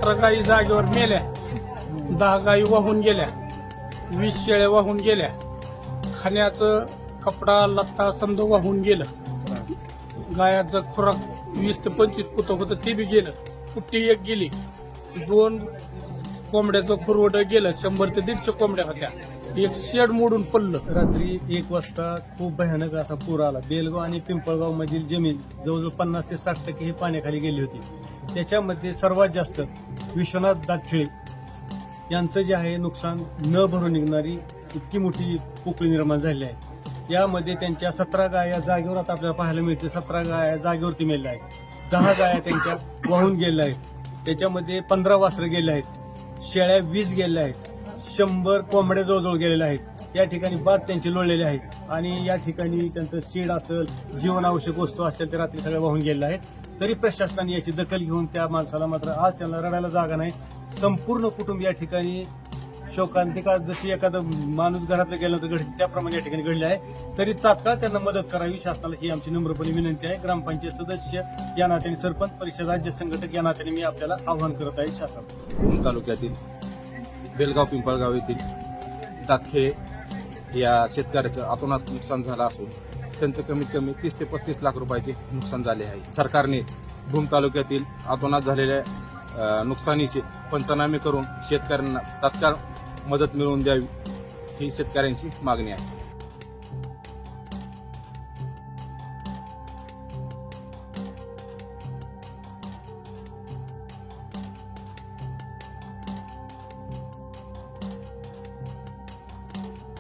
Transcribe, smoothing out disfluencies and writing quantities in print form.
17 गायी जागेवर मेल्या, 10 गायी वाहून गेल्या, 20 शेळ्या वाहून गेल्या, खाण्याचं कपडा लत्ता समजा वाहून गेलं, गायाचं खुराक 20 ते 25 पुतं होतं ते बी गेलं, कुट्टी एक गेली, 2 कोंबड्याचं खुरवडं गेलं, 100 ते 150 कोंबड्या होत्या, एक शेड मोडून पडलं. रात्री 1 वाजता खूप भयानक असा पूर आला. बेलगाव आणि पिंपळगाव मधील जमीन जवळजवळ 50 ते 60% ही पाण्याखाली गेली होती. त्याच्यामध्ये सर्वात जास्त विश्वनाथ दातखिळे यांचं जे आहे नुकसान न भरून निघणारी इतकी मोठी पोकळी निर्माण झाली आहे. यामध्ये त्यांच्या 17 गाया जागेवर आता आपल्याला पाहायला मिळते. 17 गाया जागेवरती मेल्या आहेत, 10 गाया त्यांच्या वाहून गेल्या आहेत, त्याच्यामध्ये 15 वासरं गेले आहेत, शेळ्या 20 गेल्या आहेत, 100 कोंबड्या जवळजवळ गेलेल्या आहेत. या ठिकाणी बाद त्यांचे लोळलेले आहेत आणि या ठिकाणी त्यांचं शेड असेल, जीवनावश्यक वस्तू असतील ते रात्री सगळ्या वाहून गेलेल्या आहेत. तरी प्रशासनाने याची दखल घेऊन त्या माणसाला मात्र आज त्यांना रडायला जागा नाही. संपूर्ण कुटुंब या ठिकाणी शोकांतिका जशी एखादा माणूस घरातलं गेलं तर घडते त्याप्रमाणे या ठिकाणी घडले आहे. तरी तात्काळ त्यांना मदत करावी शासनाला ही आमची नम्रपणे विनंती आहे. ग्रामपंचायत सदस्य या नात्याने, सरपंच, परिषद, राज्य संघटक या नात्याने मी आपल्याला आवाहन करत आहे शासनाला. भूम तालुक्यातील बेलगाव पिंपळगाव येथील दातखिळे या शेतकऱ्याचं अतोनात नुकसान झालं असून त्यांचं कमीत कमी 30 ते 35 लाख रुपयाचे नुकसान झाले आहे. सरकारने भूम तालुक्यातील अतोनात झालेल्या नुकसानीचे पंचनामे करून शेतकऱ्यांना तात्काळ मदत मिळवून द्यावी ही शेतकऱ्यांची मागणी आहे.